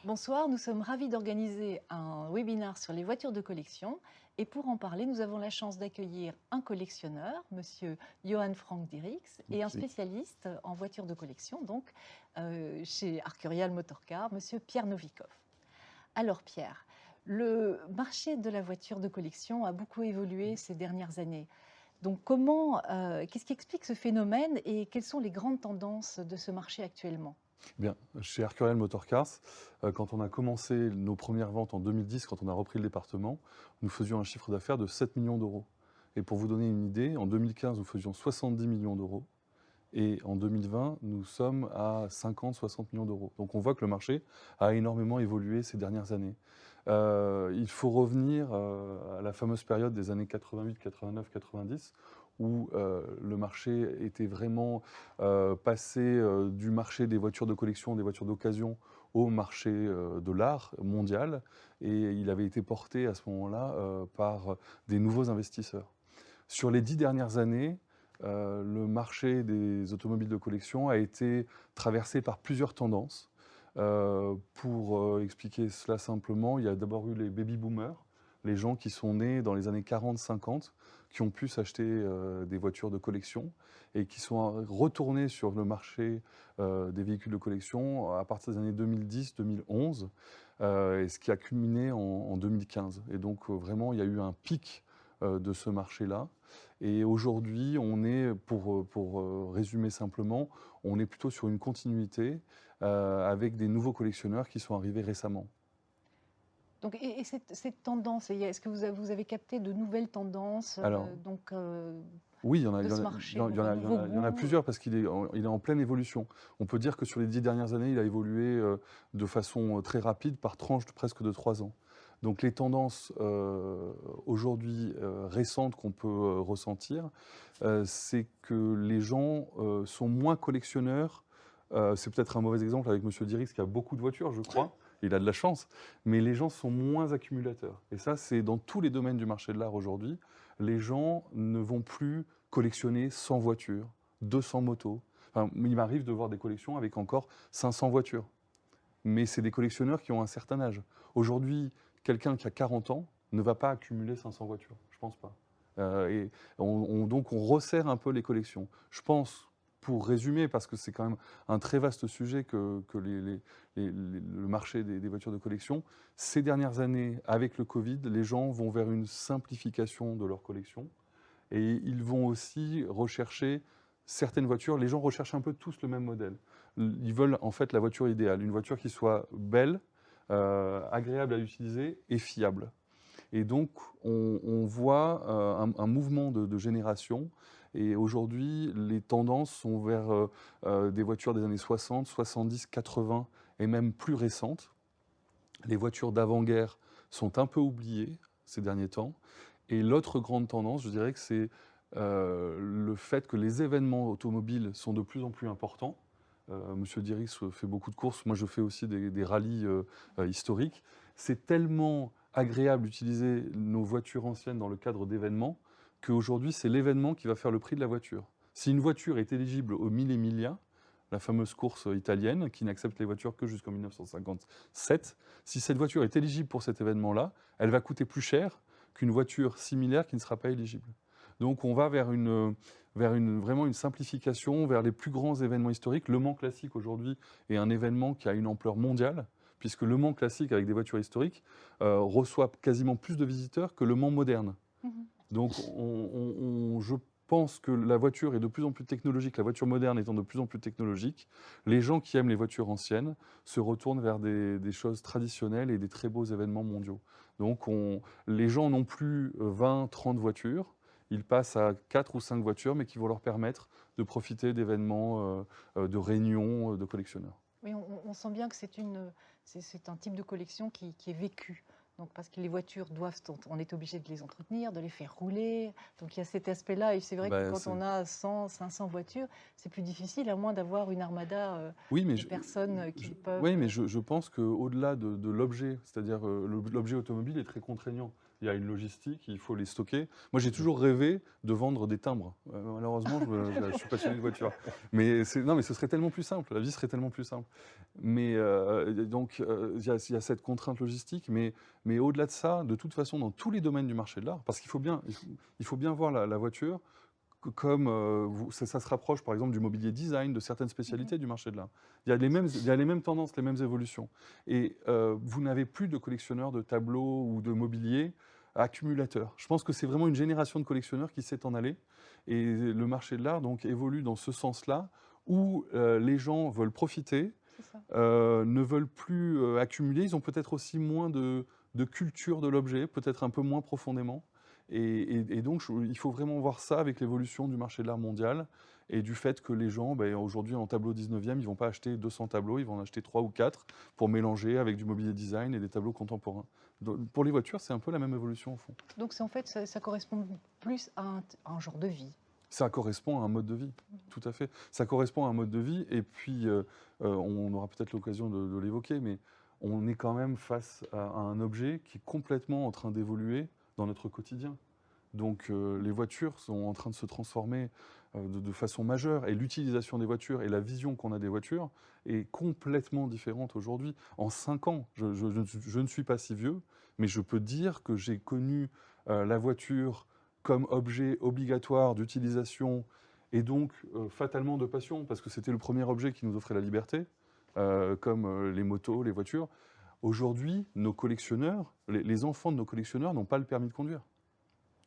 Bonsoir, nous sommes ravis d'organiser un webinaire sur les voitures de collection. Et pour en parler, nous avons la chance d'accueillir un collectionneur, Monsieur Johan Frank Dirix, et un Merci. spécialiste en voitures de collection, donc chez Arcurial Motorcar, Monsieur Pierre Novikov. Alors Pierre, le marché de la voiture de collection a beaucoup évolué ces dernières années. Donc qu'est-ce qui explique ce phénomène et quelles sont les grandes tendances de ce marché actuellement? Bien, chez Arcurial Motorcars, quand on a commencé nos premières ventes en 2010, quand on a repris le département, nous faisions un chiffre d'affaires de 7 millions d'euros. Et pour vous donner une idée, en 2015, nous faisions 70 millions d'euros. Et en 2020, nous sommes à 50-60 millions d'euros. Donc on voit que le marché a énormément évolué ces dernières années. Il faut revenir à la fameuse période des années 88, 89, 90, où le marché était vraiment passé du marché des voitures de collection, des voitures d'occasion, au marché de l'art mondial. Et il avait été porté à ce moment-là par des nouveaux investisseurs. Sur les 10 dernières années, le marché des automobiles de collection a été traversé par plusieurs tendances. Pour expliquer cela simplement, il y a d'abord eu les baby-boomers, les gens qui sont nés dans les années 40-50, qui ont pu s'acheter des voitures de collection et qui sont retournés sur le marché des véhicules de collection à partir des années 2010-2011, et ce qui a culminé en 2015. Et donc vraiment, il y a eu un pic de ce marché-là. Et aujourd'hui, on est, pour résumer simplement, on est plutôt sur une continuité avec des nouveaux collectionneurs qui sont arrivés récemment. Donc, et cette tendance, est-ce que vous avez capté de nouvelles tendances Alors, oui, de ce marché, donc un nouveau il y en a goût? plusieurs parce il est en pleine évolution. On peut dire que sur les 10 dernières années, il a évolué de façon très rapide par tranche de presque de 3 ans. Donc les tendances aujourd'hui récentes qu'on peut ressentir, c'est que les gens sont moins collectionneurs. C'est peut-être un mauvais exemple avec Monsieur Dirix qui a beaucoup de voitures, je crois. Il a de la chance, mais les gens sont moins accumulateurs. Et ça, c'est dans tous les domaines du marché de l'art aujourd'hui. Les gens ne vont plus collectionner 100 voitures, 200 motos. Enfin, il m'arrive de voir des collections avec encore 500 voitures. Mais c'est des collectionneurs qui ont un certain âge. Aujourd'hui, quelqu'un qui a 40 ans ne va pas accumuler 500 voitures. Je pense pas. Et donc on resserre un peu les collections. Je pense, pour résumer, parce que c'est quand même un très vaste sujet que le marché des voitures de collection, ces dernières années, avec le Covid, les gens vont vers une simplification de leur collection et ils vont aussi rechercher certaines voitures. Les gens recherchent un peu tous le même modèle. Ils veulent en fait la voiture idéale, une voiture qui soit belle, agréable à utiliser et fiable. Et donc, on voit un mouvement de génération. Et aujourd'hui, les tendances sont vers des voitures des années 60, 70, 80 et même plus récentes. Les voitures d'avant-guerre sont un peu oubliées ces derniers temps. Et l'autre grande tendance, je dirais que c'est le fait que les événements automobiles sont de plus en plus importants. Monsieur Dirix fait beaucoup de courses, moi je fais aussi des rallyes historiques. C'est tellement agréable d'utiliser nos voitures anciennes dans le cadre d'événements qu'aujourd'hui c'est l'événement qui va faire le prix de la voiture. Si une voiture est éligible au Mille et Miglia, la fameuse course italienne qui n'accepte les voitures que jusqu'en 1957, si cette voiture est éligible pour cet événement-là, elle va coûter plus cher qu'une voiture similaire qui ne sera pas éligible. Donc on va vers vraiment une simplification, vers les plus grands événements historiques. Le Mans Classique aujourd'hui est un événement qui a une ampleur mondiale, puisque le Mans Classique avec des voitures historiques reçoit quasiment plus de visiteurs que le Mans moderne. Mhm. Donc je pense que la voiture est de plus en plus technologique, la voiture moderne étant de plus en plus technologique, les gens qui aiment les voitures anciennes se retournent vers des choses traditionnelles et des très beaux événements mondiaux. Donc les gens n'ont plus 20, 30 voitures, ils passent à 4 ou 5 voitures, mais qui vont leur permettre de profiter d'événements, de réunions de collectionneurs. Oui, on sent bien que c'est un type de collection qui est vécu. Donc, parce que les voitures on est obligé de les entretenir, de les faire rouler. Donc, il y a cet aspect-là. Et c'est vrai que Bah, quand on a 100, 500 voitures, c'est plus difficile, à moins d'avoir une armada Oui, mais de personnes qui oui, peuvent. mais je pense qu'au-delà de l'objet, c'est-à-dire l'objet automobile est très contraignant. Il y a une logistique, il faut les stocker. Moi, j'ai toujours rêvé de vendre des timbres. Malheureusement, je suis passionné de voiture. Non, mais ce serait tellement plus simple. La vie serait tellement plus simple. Mais donc, il y a cette contrainte logistique. Mais au-delà de ça, de toute façon, dans tous les domaines du marché de l'art, parce il faut bien voir la voiture comme ça se rapproche par exemple du mobilier design, de certaines spécialités du marché de l'art. Il y a les mêmes tendances, les mêmes évolutions. Et vous n'avez plus de collectionneurs de tableaux ou de mobilier accumulateurs. Je pense que c'est vraiment une génération de collectionneurs qui s'est en allée. Et le marché de l'art donc évolue dans ce sens-là, où les gens veulent profiter, ne veulent plus accumuler. Ils ont peut-être aussi moins de culture de l'objet, peut-être un peu moins profondément. Et donc, il faut vraiment voir ça avec l'évolution du marché de l'art mondial et du fait que les gens, aujourd'hui, en tableau 19e, ils ne vont pas acheter 200 tableaux, ils vont en acheter 3 ou 4 pour mélanger avec du mobilier design et des tableaux contemporains. Donc, pour les voitures, c'est un peu la même évolution au fond. Donc, en fait, ça correspond plus à un genre de vie. Ça correspond à un mode de vie, tout à fait. Ça correspond à un mode de vie, et puis on aura peut-être l'occasion de l'évoquer, mais on est quand même face à un objet qui est complètement en train d'évoluer dans notre quotidien. Donc les voitures sont en train de se transformer de façon majeure, et l'utilisation des voitures et la vision qu'on a des voitures est complètement différente aujourd'hui. En 5 ans, je ne suis pas si vieux, mais je peux dire que j'ai connu la voiture comme objet obligatoire d'utilisation et donc fatalement de passion, parce que c'était le premier objet qui nous offrait la liberté, comme les motos, les voitures. Aujourd'hui, nos collectionneurs, les enfants de nos collectionneurs n'ont pas le permis de conduire,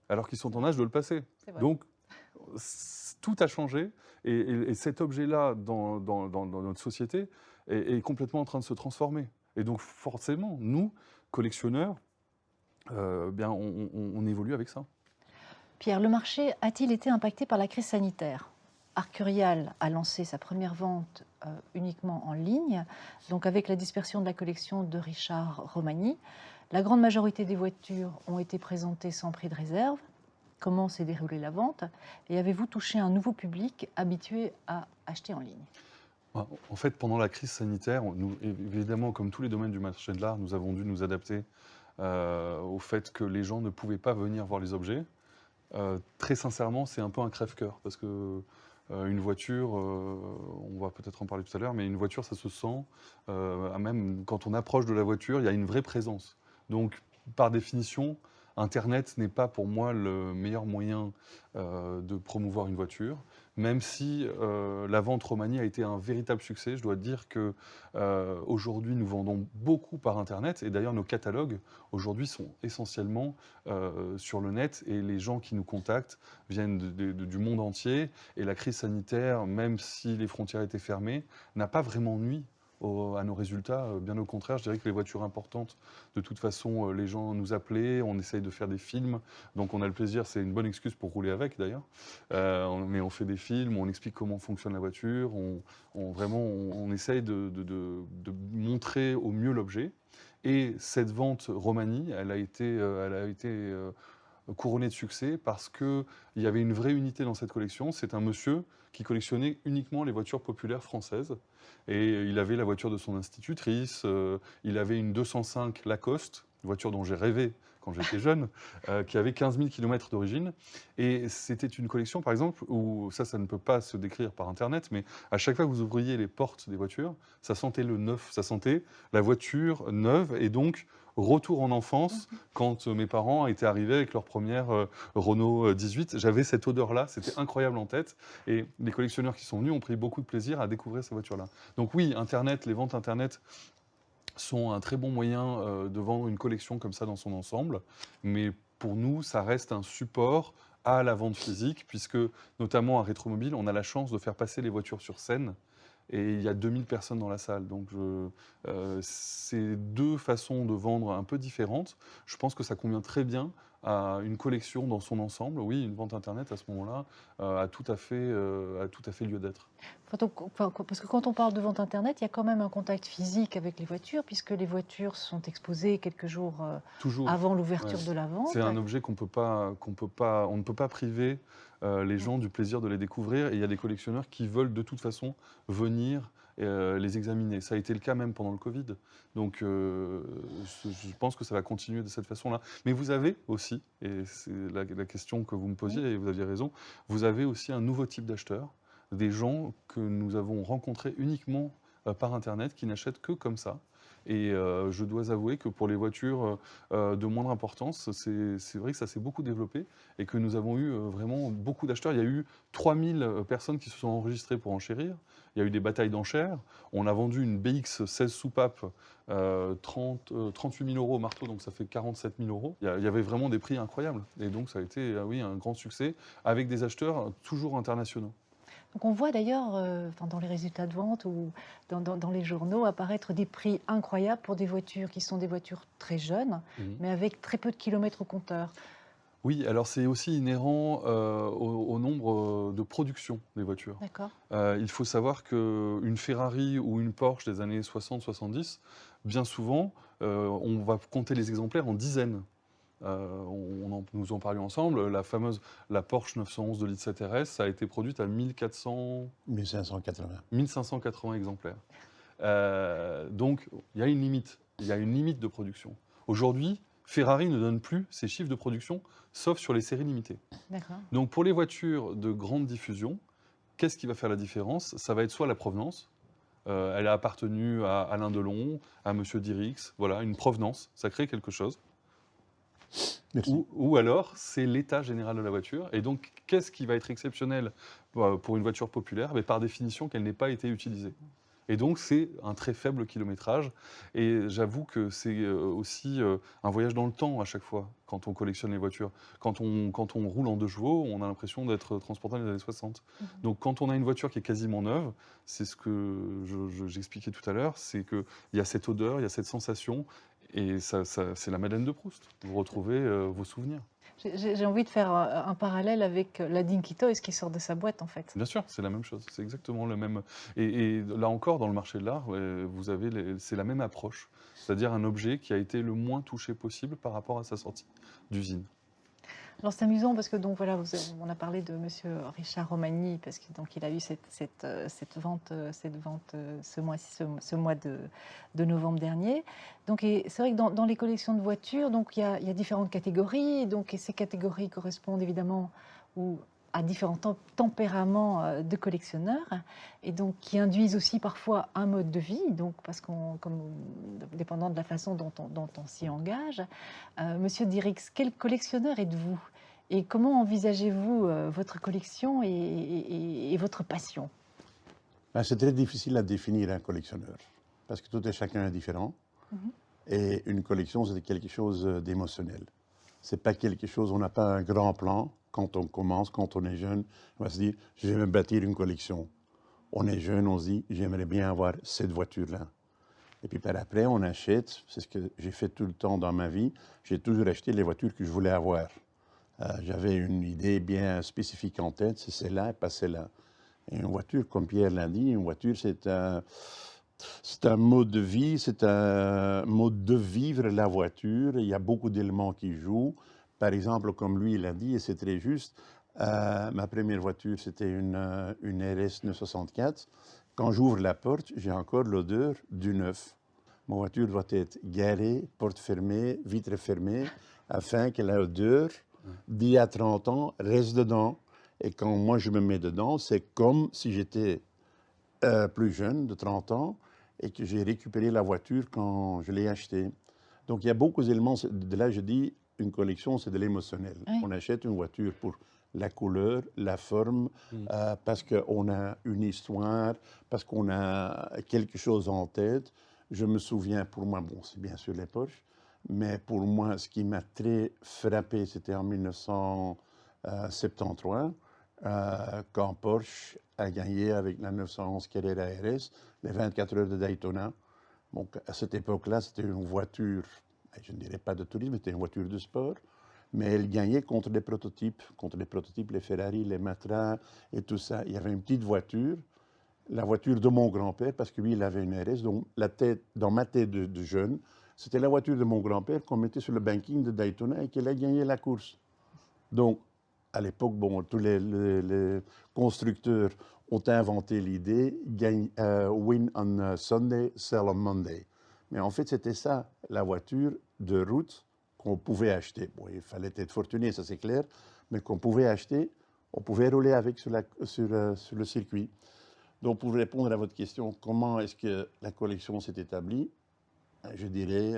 alors qu'ils sont en âge de le passer. Donc, tout a changé, et cet objet-là, dans notre société, est complètement en train de se transformer. Et donc, forcément, nous, collectionneurs, on évolue avec ça. Pierre, le marché a-t-il été impacté par la crise sanitaire? Arcurial a lancé sa première vente uniquement en ligne, donc avec la dispersion de la collection de Richard Romani. La grande majorité des voitures ont été présentées sans prix de réserve. Comment s'est déroulée la vente? Et avez-vous touché un nouveau public habitué à acheter en ligne? En fait, pendant la crise sanitaire, nous, évidemment, comme tous les domaines du marché de l'art, nous avons dû nous adapter au fait que les gens ne pouvaient pas venir voir les objets. Très sincèrement, c'est un peu un crève-cœur, parce que une voiture, on va peut-être en parler tout à l'heure, mais une voiture, ça se sent, même quand on approche de la voiture, il y a une vraie présence. Donc, par définition, Internet n'est pas pour moi le meilleur moyen de promouvoir une voiture, même si la vente Romani a été un véritable succès. Je dois dire que aujourd'hui, nous vendons beaucoup par Internet, et d'ailleurs, nos catalogues aujourd'hui sont essentiellement sur le net, et les gens qui nous contactent viennent du monde entier. Et la crise sanitaire, même si les frontières étaient fermées, n'a pas vraiment nui à nos résultats. Bien au contraire, je dirais que les voitures importantes, de toute façon, les gens nous appelaient, on essaye de faire des films, donc on a le plaisir, c'est une bonne excuse pour rouler avec d'ailleurs, mais on fait des films, on explique comment fonctionne la voiture, on essaye de montrer au mieux l'objet. Et cette vente Romani, elle a été couronnée de succès parce qu'il y avait une vraie unité dans cette collection. C'est un monsieur qui collectionnait uniquement les voitures populaires françaises. Et il avait la voiture de son institutrice, il avait une 205 Lacoste, une voiture dont j'ai rêvé quand j'étais jeune, qui avait 15 000 km d'origine. Et c'était une collection, par exemple, où ça ne peut pas se décrire par Internet, mais à chaque fois que vous ouvriez les portes des voitures, ça sentait le neuf, ça sentait la voiture neuve, et donc retour en enfance, quand mes parents étaient arrivés avec leur première Renault 18. J'avais cette odeur-là, c'était incroyable en tête. Et les collectionneurs qui sont venus ont pris beaucoup de plaisir à découvrir ces voitures-là. Donc oui, Internet, les ventes Internet sont un très bon moyen de vendre une collection comme ça dans son ensemble. Mais pour nous, ça reste un support à la vente physique, puisque notamment à Rétromobile, on a la chance de faire passer les voitures sur scène. Et il y a 2000 personnes dans la salle. Donc, c'est deux façons de vendre un peu différentes. Je pense que ça convient très bien à une collection dans son ensemble. Oui, une vente Internet, à ce moment-là, a tout à fait lieu d'être. Parce que quand on parle de vente Internet, il y a quand même un contact physique avec les voitures, puisque les voitures sont exposées quelques jours avant l'ouverture de la vente. C'est un objet on ne peut pas priver les gens du plaisir de les découvrir. Et il y a des collectionneurs qui veulent de toute façon venir les examiner. Ça a été le cas même pendant le Covid. Donc, je pense que ça va continuer de cette façon-là. Mais vous avez aussi, et c'est la question que vous me posiez, Oui. et vous aviez raison, vous avez aussi un nouveau type d'acheteurs, des gens que nous avons rencontrés uniquement par Internet, qui n'achètent que comme ça. Et je dois avouer que pour les voitures de moindre importance, c'est vrai que ça s'est beaucoup développé et que nous avons eu vraiment beaucoup d'acheteurs. Il y a eu 3000 personnes qui se sont enregistrées pour enchérir. Il y a eu des batailles d'enchères. On a vendu une BX 16 soupapes 38 000 euros au marteau, donc ça fait 47 000 euros. Il y avait vraiment des prix incroyables. Et donc ça a été oui, un grand succès avec des acheteurs toujours internationaux. Donc on voit d'ailleurs enfin, dans les résultats de vente ou dans les journaux apparaître des prix incroyables pour des voitures qui sont des voitures très jeunes, Mhm. mais avec très peu de kilomètres au compteur. Oui, alors c'est aussi inhérent au nombre de production des voitures. D'accord. Il faut savoir qu'une Ferrari ou une Porsche des années 60-70, bien souvent, on va compter les exemplaires en dizaines. Nous en parlions ensemble, la Porsche 911 de litre 7 RS, ça a été produite à 1400, 1580. 1580 exemplaires. Donc, il y a une limite de production. Aujourd'hui, Ferrari ne donne plus ses chiffres de production, sauf sur les séries limitées. D'accord. Donc, pour les voitures de grande diffusion, qu'est-ce qui va faire la différence? Ça va être soit la provenance. Elle a appartenu à Alain Delon, à Monsieur Dirix. Voilà, une provenance, ça crée quelque chose. Merci. Ou alors, c'est l'état général de la voiture. Et donc, qu'est-ce qui va être exceptionnel pour une voiture populaire? Par définition, qu'elle n'ait pas été utilisée. Et donc, c'est un très faible kilométrage. Et j'avoue que c'est aussi un voyage dans le temps à chaque fois, quand on collectionne les voitures. Quand on roule en 2 chevaux, on a l'impression d'être transporté dans les années 60. Donc, quand on a une voiture qui est quasiment neuve, c'est ce que j'expliquais tout à l'heure, c'est qu'il y a cette odeur, il y a cette sensation, et c'est la Madeleine de Proust. Vous retrouvez vos souvenirs. J'ai envie de faire un parallèle avec la Dinky Toys qui sort de sa boîte en fait. Bien sûr, c'est la même chose, c'est exactement le même. Et là encore, dans le marché de l'art, c'est la même approche, c'est-à-dire un objet qui a été le moins touché possible par rapport à sa sortie d'usine. Alors c'est amusant parce que donc voilà, on a parlé de Monsieur Richard Romagny parce que donc il a eu cette vente ce mois de novembre dernier. Donc c'est vrai que dans les collections de voitures, donc il y a différentes catégories. Donc et ces catégories correspondent évidemment à différents tempéraments de collectionneurs et donc qui induisent aussi parfois un mode de vie. Donc parce dépendant de la façon dont on s'y engage. Monsieur Dirix, quel collectionneur êtes-vous? Et comment envisagez-vous votre collection et votre passion? Ben, c'est très difficile à définir un collectionneur, parce que tout et chacun est différent. Mhm. Et une collection, c'est quelque chose d'émotionnel. C'est pas quelque chose, on n'a pas un grand plan. Quand on commence, quand on est jeune, on va se dire, je vais me bâtir une collection. On est jeune, on se dit, j'aimerais bien avoir cette voiture-là. Et puis par après, on achète, c'est ce que j'ai fait tout le temps dans ma vie, j'ai toujours acheté les voitures que je voulais avoir. J'avais une idée bien spécifique en tête, c'est celle-là et pas celle-là. Et une voiture, comme Pierre l'a dit, une voiture, c'est un mode de vie, c'est un mode de vivre la voiture. Il y a beaucoup d'éléments qui jouent. Par exemple, comme lui l'a dit, et c'est très juste, ma première voiture, c'était une RS 964. Quand j'ouvre la porte, j'ai encore l'odeur du neuf. Ma voiture doit être garée, porte fermée, vitre fermée, afin que l'odeur d'il y a 30 ans reste dedans. Et quand moi je me mets dedans, c'est comme si j'étais plus jeune, de 30 ans, et que j'ai récupéré la voiture quand je l'ai achetée. Donc il y a beaucoup d'éléments. De là, je dis, une collection, c'est de l'émotionnel. Oui. On achète une voiture pour la couleur, la forme, parce qu'on a une histoire, parce qu'on a quelque chose en tête. Je me souviens, pour moi, bon, c'est bien sûr les Porsche, mais pour moi, ce qui m'a très frappé, c'était en 1973, quand Porsche a gagné avec la 911 Carrera RS les 24 heures de Daytona. Donc, à cette époque-là, c'était une voiture, je ne dirais pas de tourisme, c'était une voiture de sport, mais elle gagnait contre les prototypes, les Ferrari, les Matra et tout ça. Il y avait une petite voiture, la voiture de mon grand-père, parce que lui, il avait une RS, donc dans ma tête de jeune, c'était la voiture de mon grand-père qu'on mettait sur le banking de Daytona et qu'elle a gagné la course. Donc, à l'époque, bon, tous les constructeurs ont inventé l'idée win on Sunday, sell on Monday. Mais en fait, c'était ça, la voiture de route qu'on pouvait acheter. Bon, il fallait être fortuné, ça c'est clair, mais qu'on pouvait acheter, on pouvait rouler avec sur le circuit. Donc, pour répondre à votre question, comment est-ce que la collection s'est établie? Je dirais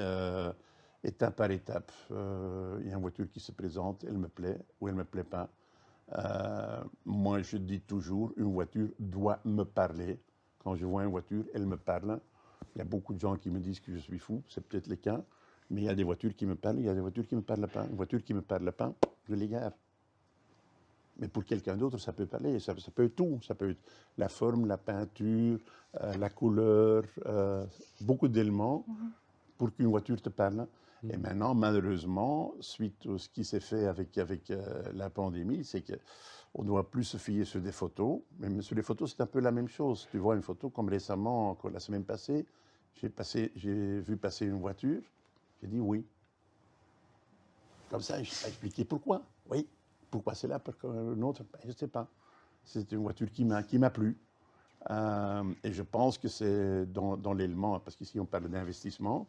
étape par étape. Il y a une voiture qui se présente, elle me plaît ou elle ne me plaît pas. Moi, je dis toujours, une voiture doit me parler. Quand je vois une voiture, elle me parle. Il y a beaucoup de gens qui me disent que je suis fou, c'est peut-être le cas, mais il y a des voitures qui me parlent, il y a des voitures qui ne me parlent pas. Une voiture qui ne me parle pas, je l'égare. Mais pour quelqu'un d'autre, ça peut parler, ça peut être tout. Ça peut être la forme, la peinture, la couleur, beaucoup d'éléments pour qu'une voiture te parle. Et maintenant, malheureusement, suite à ce qui s'est fait avec la pandémie, c'est qu'on ne doit plus se fier sur des photos. Mais sur les photos, c'est un peu la même chose. Tu vois une photo comme récemment, la semaine passée, j'ai vu passer une voiture, j'ai dit oui. Comme ça, je n'ai pas expliqué pourquoi. Oui, pourquoi c'est là, pourquoi une autre, ben, je ne sais pas. C'est une voiture qui m'a plu. Et je pense que c'est dans l'élément, parce qu'ici on parle d'investissement,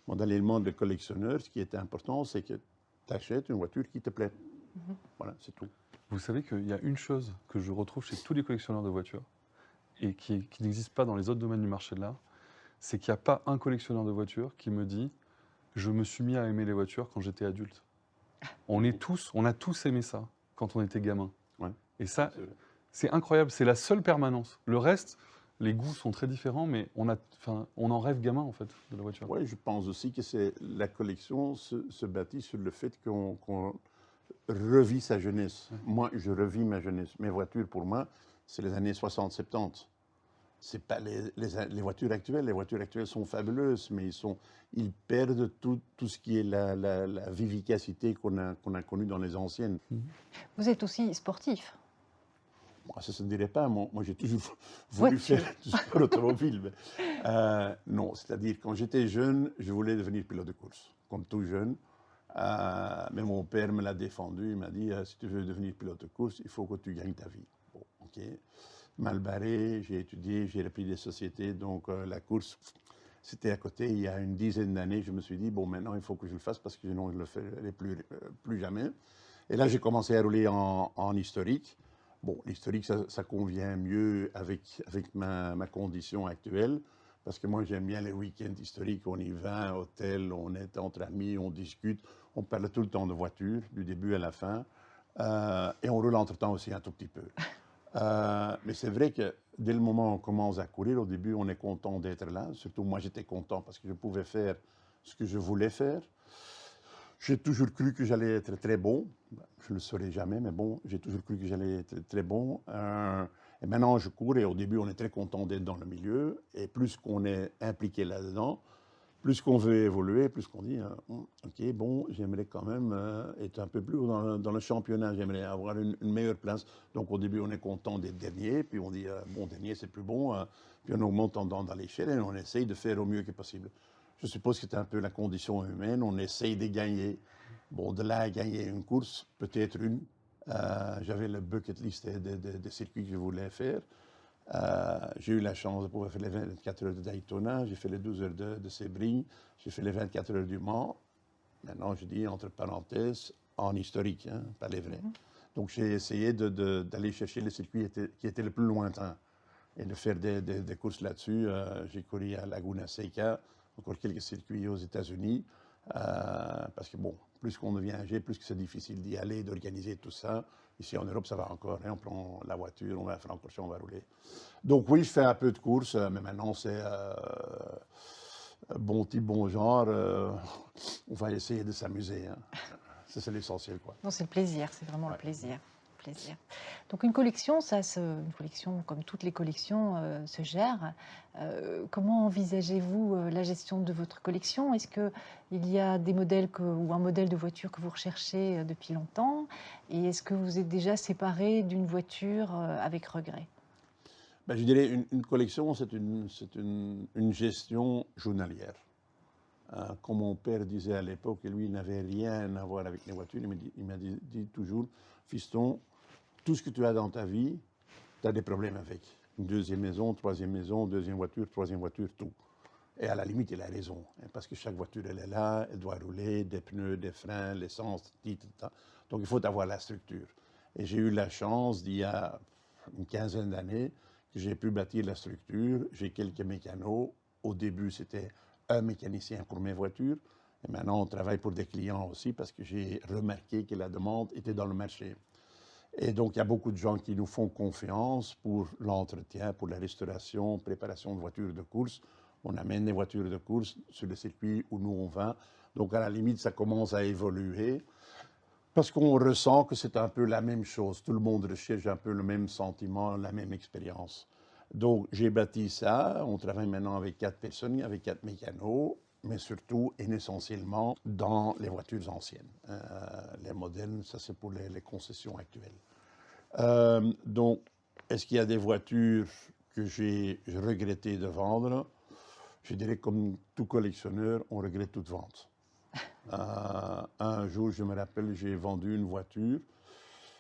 dans l'élément de collectionneur, ce qui est important, c'est que tu achètes une voiture qui te plaît. Voilà, c'est tout. Vous savez qu'il y a une chose que je retrouve chez tous les collectionneurs de voitures et qui n'existe pas dans les autres domaines du marché de l'art, c'est qu'il n'y a pas un collectionneur de voitures qui me dit « je me suis mis à aimer les voitures quand j'étais adulte ». On a tous aimé ça quand on était gamin. Ouais, et ça, c'est incroyable, c'est la seule permanence. Le reste, les goûts sont très différents, mais on en rêve gamin en fait de la voiture. ouais, je pense aussi que la collection se bâtit sur le fait qu'on revit sa jeunesse. Ouais. Moi, je revis ma jeunesse. Mes voitures, pour moi, c'est les années 60-70. C'est pas les voitures actuelles. Les voitures actuelles sont fabuleuses, mais ils perdent tout ce qui est la vivacité qu'on a connue dans les anciennes. Vous êtes aussi sportif. Moi, ça ne se dirait pas. Moi j'ai toujours voulu faire du sport automobile. Mais, non, c'est-à-dire, quand j'étais jeune, je voulais devenir pilote de course, comme tout jeune. Mais mon père me l'a défendu. Il m'a dit, si tu veux devenir pilote de course, il faut que tu gagnes ta vie. Bon, ok. Mal barré, j'ai étudié, j'ai repris des sociétés. Donc, la course, c'était à côté. Il y a une dizaine d'années, je me suis dit, bon, maintenant, il faut que je le fasse parce que sinon, je ne le ferai plus jamais. Et là, j'ai commencé à rouler en historique. Bon, l'historique, ça convient mieux avec ma condition actuelle, parce que moi, j'aime bien les week-ends historiques. On y va, hôtel, on est entre amis, on discute, on parle tout le temps de voiture, du début à la fin, et on roule entre-temps aussi un tout petit peu. Mais c'est vrai que dès le moment où on commence à courir, au début, on est content d'être là. Surtout, moi, j'étais content parce que je pouvais faire ce que je voulais faire. J'ai toujours cru que j'allais être très bon. Je ne le saurais jamais, mais bon, j'ai toujours cru que j'allais être très bon. Et maintenant, je cours et au début, on est très content d'être dans le milieu. Et plus qu'on est impliqué là-dedans, plus qu'on veut évoluer, plus qu'on dit, OK, bon, j'aimerais quand même être un peu plus haut dans le championnat. J'aimerais avoir une meilleure place. Donc, au début, on est content d'être dernier. Puis, on dit, bon, dernier, c'est plus bon. Puis, on augmente dans l'échelle et on essaye de faire au mieux que possible. Je suppose que c'est un peu la condition humaine. On essaye de gagner. Bon, de là à gagner une course, peut-être une. J'avais le bucket list des circuits que je voulais faire. J'ai eu la chance de pouvoir faire les 24 heures de Daytona. J'ai fait les 12 heures de Sebring. J'ai fait les 24 heures du Mans. Maintenant, je dis entre parenthèses, en historique, hein, pas les vrais. Donc, j'ai essayé d'aller chercher les circuits qui étaient le plus lointains et de faire des courses là-dessus. J'ai couru à Laguna Seca, encore quelques circuits aux États-Unis, parce que bon, plus qu'on devient âgé, plus que c'est difficile d'y aller, d'organiser tout ça. Ici en Europe, ça va encore. Hein, on prend la voiture, on va à Francorchamps, on va rouler. Donc oui, je fais un peu de course, mais maintenant c'est bon type, bon genre. On va essayer de s'amuser. Hein. Ça, c'est l'essentiel, quoi. Non, c'est le plaisir, c'est vraiment le plaisir. Donc une collection, une collection comme toutes les collections se gère. Comment envisagez-vous la gestion de votre collection? Est-ce qu'il y a des modèles ou un modèle de voiture que vous recherchez depuis longtemps? Et est-ce que vous êtes déjà séparé d'une voiture avec regret? Je dirais une collection, c'est une gestion journalière. Comme mon père disait à l'époque, lui, il n'avait rien à voir avec les voitures. Il m'a dit toujours, fiston, tout ce que tu as dans ta vie, tu as des problèmes avec. Une deuxième maison, troisième maison, deuxième voiture, troisième voiture, tout. Et à la limite, il a raison, hein, parce que chaque voiture, elle est là, elle doit rouler, des pneus, des freins, l'essence, donc il faut avoir la structure. Et j'ai eu la chance, d'il y a une quinzaine d'années, que j'ai pu bâtir la structure. J'ai quelques mécanos. Au début, c'était un mécanicien pour mes voitures. Et maintenant, on travaille pour des clients aussi, parce que j'ai remarqué que la demande était dans le marché. Et donc, il y a beaucoup de gens qui nous font confiance pour l'entretien, pour la restauration, préparation de voitures de course. On amène des voitures de course sur le circuit où nous on va. Donc, à la limite, ça commence à évoluer parce qu'on ressent que c'est un peu la même chose. Tout le monde recherche un peu le même sentiment, la même expérience. Donc, j'ai bâti ça. On travaille maintenant avec 4 personnes, avec 4 mécanos, mais surtout et essentiellement dans les voitures anciennes. Les modernes, ça c'est pour les concessions actuelles. Donc, est-ce qu'il y a des voitures que j'ai regretté de vendre? Je dirais comme tout collectionneur, on regrette toute vente. Un jour, je me rappelle, j'ai vendu une voiture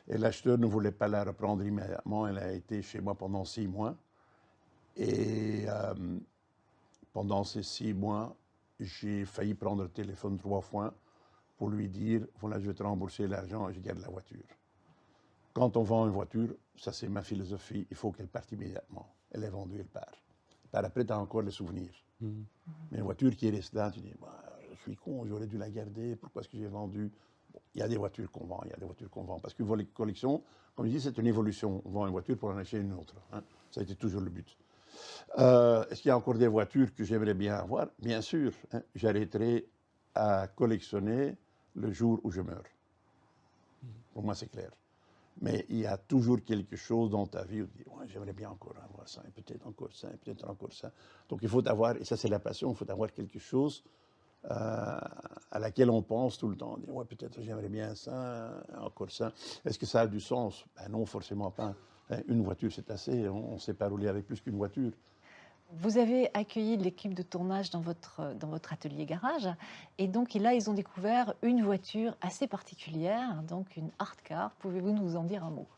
et l'acheteur ne voulait pas la reprendre immédiatement. Elle a été chez moi pendant 6 mois. Et pendant ces 6 mois, j'ai failli prendre le téléphone 3 fois pour lui dire, voilà, je vais te rembourser l'argent et je garde la voiture. Quand on vend une voiture, ça c'est ma philosophie, il faut qu'elle parte immédiatement. Elle est vendue, elle part. Par après, tu as encore les souvenirs. Mais une voiture qui reste là, tu dis, bah, je suis con, j'aurais dû la garder, pourquoi est-ce que j'ai vendu? Bon, il y a des voitures qu'on vend, il y a des voitures qu'on vend. Parce que la collection, comme je dis, c'est une évolution. On vend une voiture pour en acheter une autre. Hein. Ça a été toujours le but. Est-ce qu'il y a encore des voitures que j'aimerais bien avoir? Bien sûr, hein, j'arrêterai à collectionner le jour où je meurs. Pour moi, c'est clair. Mais il y a toujours quelque chose dans ta vie où tu dis, ouais, j'aimerais bien encore avoir ça, et peut-être encore ça, et peut-être encore ça. Donc il faut avoir, et ça c'est la passion, il faut avoir quelque chose à laquelle on pense tout le temps. On dit, ouais, peut-être j'aimerais bien ça, encore ça. Est-ce que ça a du sens? Ben non, forcément pas. Une voiture, c'est assez. On ne sait pas rouler avec plus qu'une voiture. Vous avez accueilli l'équipe de tournage dans votre atelier garage et donc là, ils ont découvert une voiture assez particulière, donc une art car. Pouvez-vous nous en dire un mot?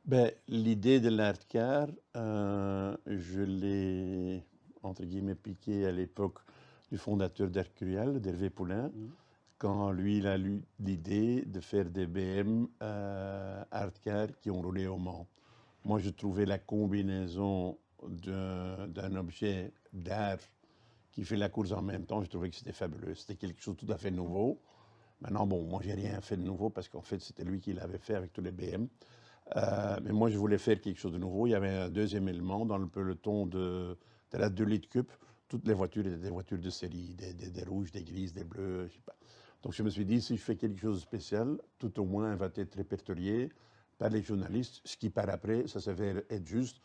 Ben, l'idée de l'art car, je l'ai, entre guillemets, piqué à l'époque du fondateur d'Arcurial, d'Hervé Poulain, quand lui, il a eu l'idée de faire des BM art car qui ont roulé au Mans. Moi, je trouvais la combinaison d'un objet d'art qui fait la course en même temps, je trouvais que c'était fabuleux. C'était quelque chose de tout à fait nouveau. Maintenant, bon, moi, j'ai rien fait de nouveau parce qu'en fait, c'était lui qui l'avait fait avec tous les BM. Mais moi, je voulais faire quelque chose de nouveau. Il y avait un deuxième élément dans le peloton de la 2 litres cube. Toutes les voitures étaient des voitures de série, des rouges, des grises, des bleus, je sais pas. Donc, je me suis dit, si je fais quelque chose de spécial, tout au moins, elle va être répertoriée par les journalistes, ce qui, par après, ça s'avère être juste.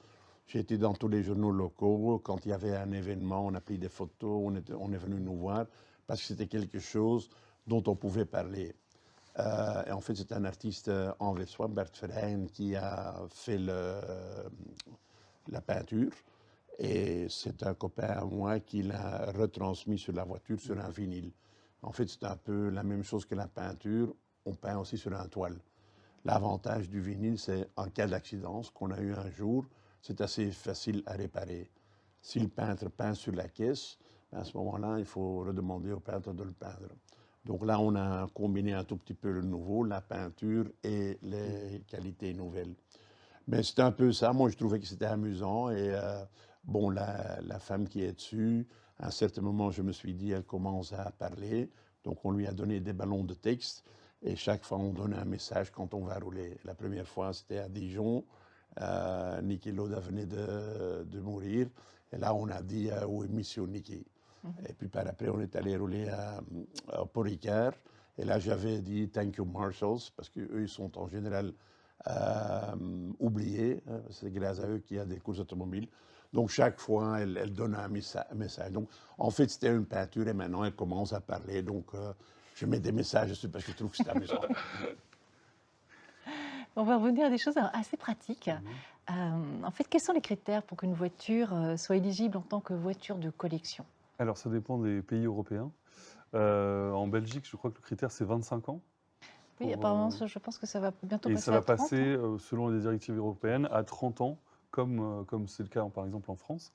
J'ai été dans tous les journaux locaux. Quand il y avait un événement, on a pris des photos, on est venu nous voir parce que c'était quelque chose dont on pouvait parler. Et en fait, c'est un artiste anversois, Bert Verheyen, qui a fait la peinture. Et c'est un copain à moi qui l'a retransmis sur la voiture, sur un vinyle. En fait, c'est un peu la même chose que la peinture. On peint aussi sur un toile. L'avantage du vinyle, c'est en cas d'accident, ce qu'on a eu un jour, c'est assez facile à réparer. Si le peintre peint sur la caisse, à ce moment-là, il faut redemander au peintre de le peindre. Donc là, on a combiné un tout petit peu le nouveau, la peinture et les qualités nouvelles. Mais c'était un peu ça. Moi, je trouvais que c'était amusant. Et bon, la femme qui est dessus, à un certain moment, je me suis dit, elle commence à parler. Donc, on lui a donné des ballons de texte. Et chaque fois, on donne un message quand on va rouler. La première fois, c'était à Dijon. Niki Lauda venait de mourir. Et là, on a dit, où est Mission Niki? Et puis par après, on est allé rouler à Port Ricard. Et là, j'avais dit Thank you Marshalls, parce qu'eux, ils sont en général oubliés. C'est grâce à eux qu'il y a des courses automobiles. Donc, chaque fois, elle donne un message. Donc, en fait, c'était une peinture et maintenant, elle commence à parler. Donc, je mets des messages dessus parce que je trouve que c'est amusant. On va revenir à des choses assez pratiques. En fait, quels sont les critères pour qu'une voiture soit éligible en tant que voiture de collection? Alors, ça dépend des pays européens. En Belgique, je crois que le critère, c'est 25 ans. Oui, Pour, apparemment, je pense que ça va bientôt et ça passer à va 30, passer, hein. selon les directives européennes, à 30 ans, comme c'est le cas, par exemple, en France.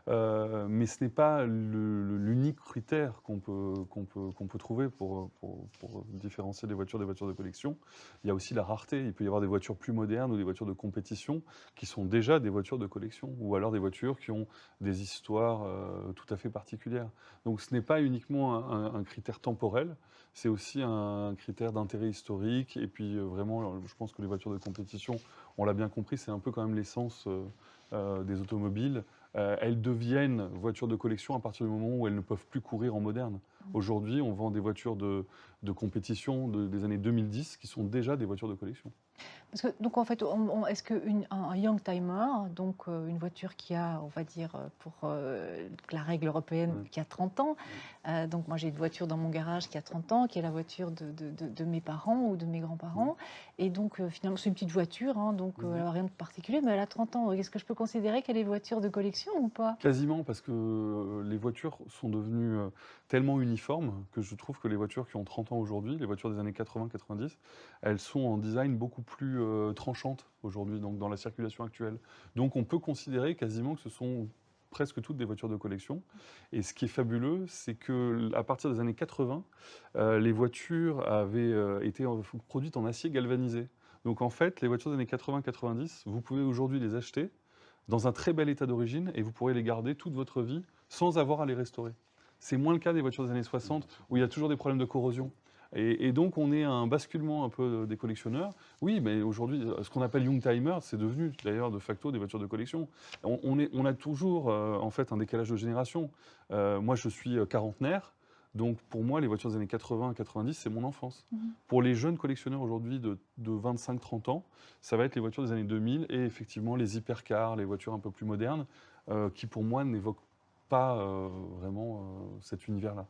Mais ce n'est pas l'unique critère qu'on peut trouver pour différencier les voitures des voitures de collection. Il y a aussi la rareté. Il peut y avoir des voitures plus modernes ou des voitures de compétition qui sont déjà des voitures de collection, ou alors des voitures qui ont des histoires tout à fait particulières. Donc ce n'est pas uniquement un critère temporel, c'est aussi un critère d'intérêt historique. Et puis vraiment, je pense que les voitures de compétition, on l'a bien compris, c'est un peu quand même l'essence des automobiles. Elles deviennent voitures de collection à partir du moment où elles ne peuvent plus courir en moderne. Aujourd'hui, on vend des voitures de compétition des années 2010 qui sont déjà des voitures de collection. Parce que, donc, en fait, est-ce qu'un young timer, donc une voiture qui a, on va dire, pour la règle européenne, qui a 30 ans, donc moi j'ai une voiture dans mon garage qui a 30 ans, qui est la voiture de mes parents ou de mes grands-parents, et donc finalement c'est une petite voiture, hein, donc elle n'a rien de particulier, mais elle a 30 ans. Est-ce que je peux considérer qu'elle est voiture de collection ou pas? Quasiment, parce que les voitures sont devenues tellement uniformes que je trouve que les voitures qui ont 30 ans aujourd'hui, les voitures des années 80-90, elles sont en design beaucoup plus tranchantes aujourd'hui, donc dans la circulation actuelle. Donc on peut considérer quasiment que ce sont presque toutes des voitures de collection. Et ce qui est fabuleux, c'est que à partir des années 80, les voitures avaient été produites en acier galvanisé. Donc en fait, les voitures des années 80-90, vous pouvez aujourd'hui les acheter dans un très bel état d'origine et vous pourrez les garder toute votre vie sans avoir à les restaurer. C'est moins le cas des voitures des années 60 où il y a toujours des problèmes de corrosion. Et donc on est à un basculement un peu des collectionneurs. Oui, mais aujourd'hui, ce qu'on appelle Young Timer, c'est devenu d'ailleurs de facto des voitures de collection. On a toujours en fait un décalage de génération. Moi, je suis quarantenaire. Donc pour moi, les voitures des années 80-90, c'est mon enfance. Pour les jeunes collectionneurs aujourd'hui de 25-30 ans, ça va être les voitures des années 2000 et effectivement les hypercars, les voitures un peu plus modernes, qui pour moi n'évoquent pas vraiment cet univers-là.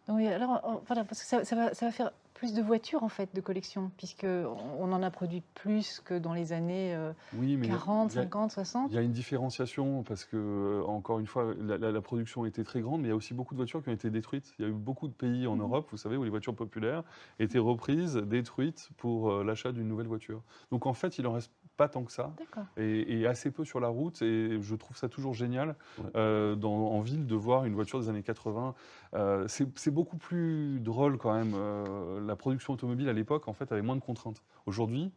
Oui, alors, voilà, parce que ça va faire plus de voitures en fait de collection, puisque on en a produit plus que dans les années Oui, mais 40, 50, il 60. y a une différenciation parce que, encore une fois, la production était très grande, mais il y a aussi beaucoup de voitures qui ont été détruites. Il y a eu beaucoup de pays en Europe, vous savez, où les voitures populaires étaient reprises, détruites pour l'achat d'une nouvelle voiture. Donc en fait, il en reste pas tant que ça, D'accord. et assez peu sur la route. Et je trouve ça toujours génial en ville de voir une voiture des années 80. C'est beaucoup plus drôle quand même. La production automobile à l'époque, en fait, avait moins de contraintes. Aujourd'hui,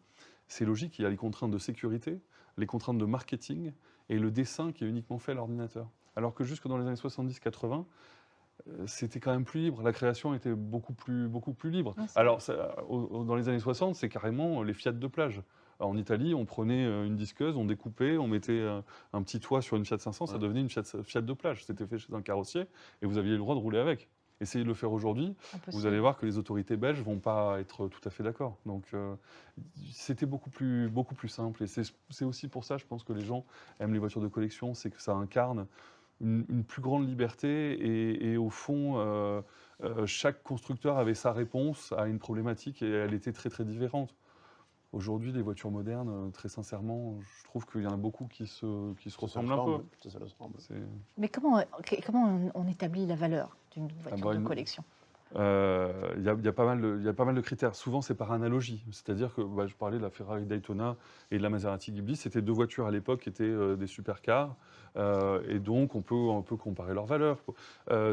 c'est logique, il y a les contraintes de sécurité, les contraintes de marketing et le dessin qui est uniquement fait à l'ordinateur. Alors que jusque dans les années 70-80, c'était quand même plus libre. La création était beaucoup plus libre. Ouais, Alors, dans les années 60, c'est carrément les Fiat de plage. Alors, en Italie, on prenait une disqueuse, on découpait, on mettait un petit toit sur une Fiat 500, ça devenait une Fiat de plage. C'était fait chez un carrossier et vous aviez le droit de rouler avec. Essayez de le faire aujourd'hui, vous allez voir que les autorités belges vont pas être tout à fait d'accord. Donc, c'était beaucoup plus simple. Et c'est aussi pour ça, je pense, que les gens aiment les voitures de collection, c'est que ça incarne une plus grande liberté et au fond, chaque constructeur avait sa réponse à une problématique et elle était très très différente. Aujourd'hui, les voitures modernes, très sincèrement, je trouve qu'il y en a beaucoup qui se ressemblent un peu. Ça se ressemble. Mais comment on établit la valeur d'une voiture de une- collection? Il y a pas mal de critères. Souvent, c'est par analogie. C'est-à-dire que je parlais de la Ferrari Daytona et de la Maserati Ghibli. C'était deux voitures à l'époque qui étaient des supercars. Et donc, on peut comparer leurs valeurs.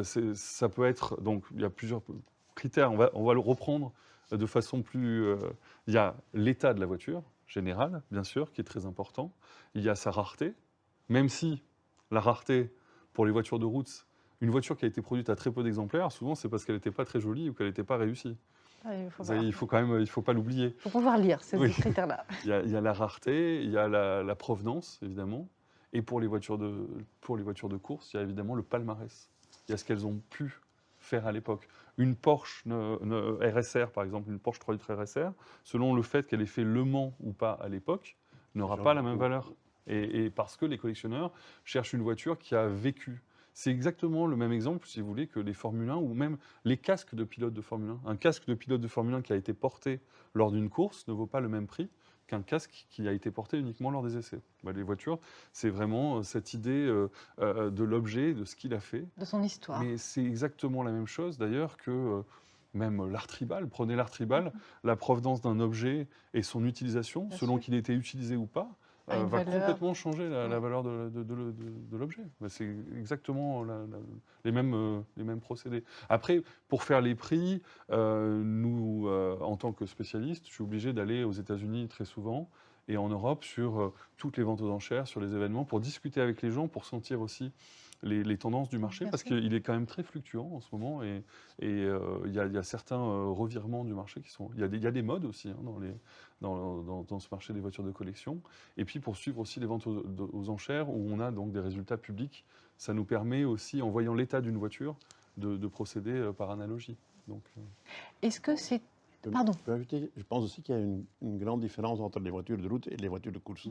Ça peut être. Donc, il y a plusieurs critères. On va le reprendre de façon plus. Il y a l'état de la voiture, générale, bien sûr, qui est très important. Il y a sa rareté. Même si la rareté, pour les voitures de route, une voiture qui a été produite à très peu d'exemplaires, souvent c'est parce qu'elle n'était pas très jolie ou qu'elle n'était pas réussie. Il faut quand même, il faut pas l'oublier. Faut pouvoir lire ces Oui. critères-là. Il y a la rareté, il y a la provenance, évidemment. Et pour les voitures de course, il y a évidemment le palmarès. Il y a ce qu'elles ont pu faire à l'époque. Une Porsche RSR, par exemple, une Porsche 3 litres RSR, selon le fait qu'elle ait fait Le Mans ou pas à l'époque, n'aura pas la même valeur. Et parce que les collectionneurs cherchent une voiture qui a vécu. C'est exactement le même exemple, si vous voulez, que les Formule 1 ou même les casques de pilotes de Formule 1. Un casque de pilote de Formule 1 qui a été porté lors d'une course ne vaut pas le même prix qu'un casque qui a été porté uniquement lors des essais. Bah, les voitures, c'est vraiment cette idée de l'objet, de ce qu'il a fait. De son histoire. Mais c'est exactement la même chose d'ailleurs que même l'art tribal. Prenez l'art tribal, la provenance d'un objet et son utilisation, Bien selon sûr. qu'il ait été utilisé ou pas, A une va valeur. complètement changer la Ouais. valeur de l'objet. Bah, c'est exactement les mêmes procédés. Après, pour faire les prix, nous, en tant que spécialistes, je suis obligé d'aller aux États-Unis très souvent et en Europe sur toutes les ventes aux enchères, sur les événements, pour discuter avec les gens, pour sentir aussi les tendances du marché, Bien parce sûr. qu'il est quand même très fluctuant en ce moment et il y a certains revirements du marché qui sont. Il y a des modes aussi hein, dans ce marché des voitures de collection. Et puis pour suivre aussi les ventes aux enchères, où on a donc des résultats publics, ça nous permet aussi, en voyant l'état d'une voiture, de procéder par analogie. Donc, Est-ce que c'est... Je peux, Pardon. je peux ajouter, je pense aussi qu'il y a une grande différence entre les voitures de route et les voitures de course.